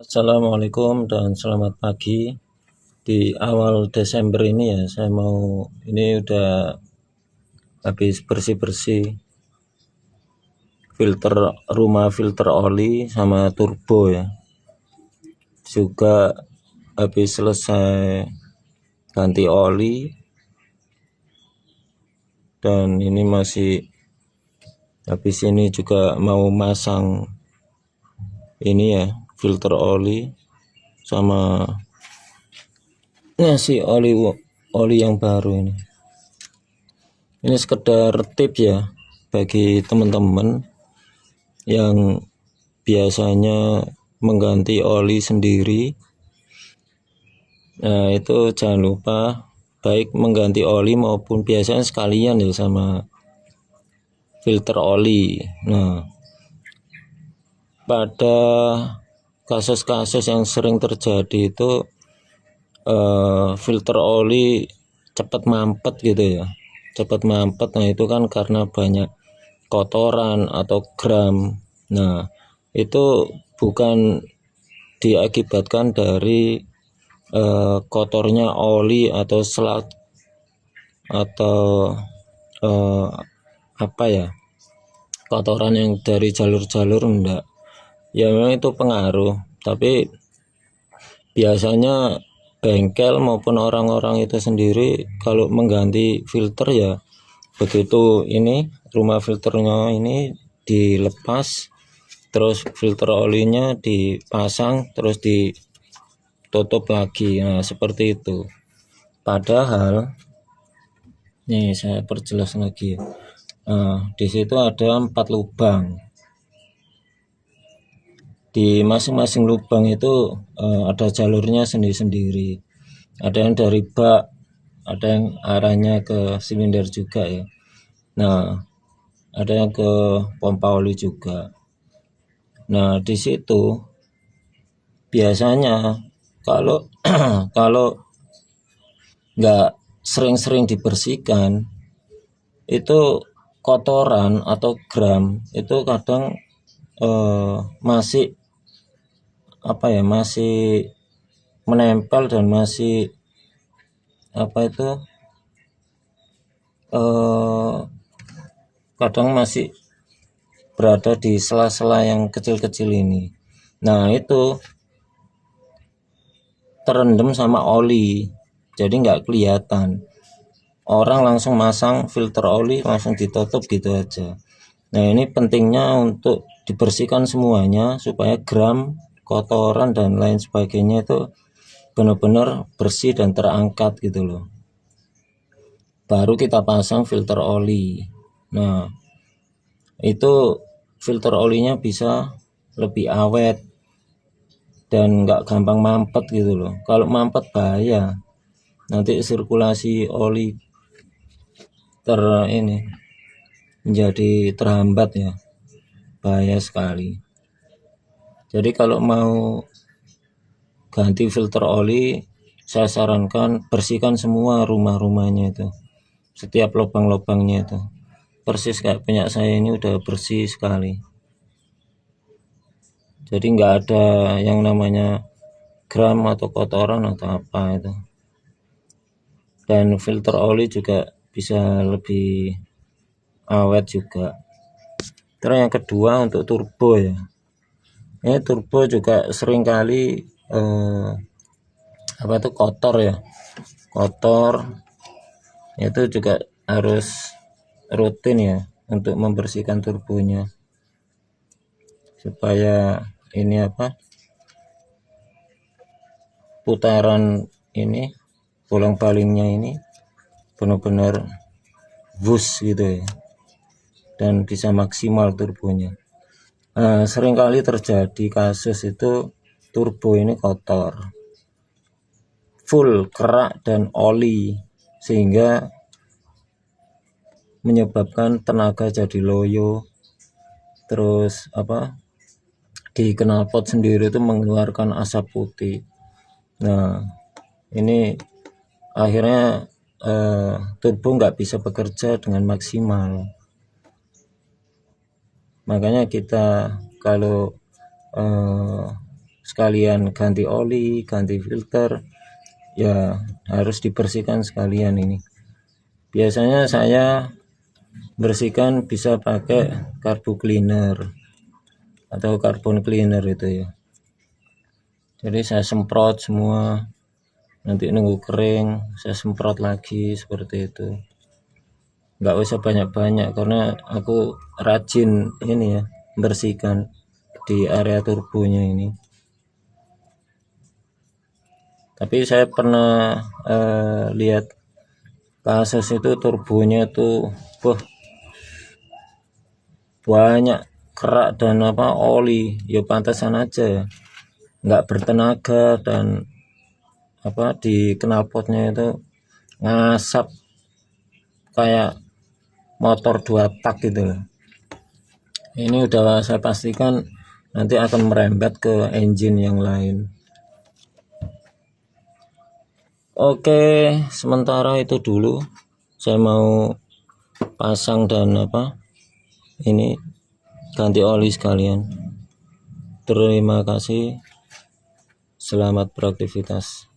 Assalamualaikum dan selamat pagi. Di awal Desember ini ya, ini udah habis bersih-bersih filter oli sama turbo ya. Juga habis selesai ganti oli dan ini masih habis ini juga mau masang ini ya, filter oli sama ngasih oli yang baru ini. Ini sekedar tips ya bagi teman-teman yang biasanya mengganti oli sendiri. Nah, itu jangan lupa baik mengganti oli maupun biasanya sekalian ya sama filter oli. Nah, pada kasus-kasus yang sering terjadi itu filter oli cepat mampet gitu ya, cepat mampet. Nah, itu kan karena banyak kotoran atau gram. Nah, itu bukan diakibatkan dari kotornya oli atau selat atau apa ya, kotoran yang dari jalur-jalur, enggak ya, memang itu pengaruh, tapi biasanya bengkel maupun orang-orang itu sendiri kalau mengganti filter ya begitu ini rumah filternya ini dilepas, terus filter olinya dipasang, terus ditutup lagi. Nah, seperti itu. Padahal nih saya perjelas lagi. Di situ ada 4 lubang. Di masing-masing lubang itu ada jalurnya sendiri-sendiri. Ada yang dari bak, ada yang arahnya ke silinder juga ya. Nah, ada yang ke pompa oli juga. Nah, di situ biasanya kalau kalau nggak sering-sering dibersihkan, itu kotoran atau gram itu kadang masih masih menempel dan masih kadang masih berada di sela-sela yang kecil-kecil ini. Nah, itu terendam sama oli, jadi nggak kelihatan. Orang langsung masang filter oli, langsung ditutup gitu aja. Nah, ini pentingnya untuk dibersihkan semuanya supaya gram, kotoran dan lain sebagainya itu benar-benar bersih dan terangkat gitu loh. Baru kita pasang filter oli. Nah, itu filter olinya bisa lebih awet dan nggak gampang mampet gitu loh. Kalau mampet bahaya, nanti sirkulasi oli menjadi terhambat ya, bahaya sekali. Jadi kalau mau ganti filter oli, saya sarankan bersihkan semua rumah-rumahnya itu, setiap lubang-lubangnya itu. Persis kayak punya saya ini udah bersih sekali. Jadi nggak ada yang namanya gram atau kotoran atau apa itu. Dan filter oli juga bisa lebih awet juga. Terus yang kedua untuk turbo ya. Ini turbo juga sering kali kotor ya. Kotor itu juga harus rutin ya untuk membersihkan turbonya supaya ini putaran ini bolong-balingnya ini benar-benar bus gitu ya dan bisa maksimal turbonya. Seringkali terjadi kasus itu turbo ini kotor, full kerak dan oli, sehingga menyebabkan tenaga jadi loyo. Terus di knalpot sendiri itu mengeluarkan asap putih. Nah, ini akhirnya turbo nggak bisa bekerja dengan maksimal. Makanya kita kalau sekalian ganti oli, ganti filter, ya harus dibersihkan sekalian ini. Biasanya saya bersihkan bisa pakai carbo cleaner atau carbon cleaner itu ya. Jadi saya semprot semua, nanti nunggu kering saya semprot lagi seperti itu. Nggak usah banyak-banyak karena aku rajin ini ya, bersihkan di area turbonya ini. Tapi saya pernah lihat kasus itu turbonya tuh banyak kerak dan oli, ya pantasan aja ya, nggak bertenaga, dan di knalpotnya itu ngasap kayak motor 2 tak gitu loh. Ini udah saya pastikan nanti akan merembet ke engine yang lain. Oke, sementara itu dulu saya mau pasang dan ini ganti oli sekalian. Terima kasih, selamat beraktivitas.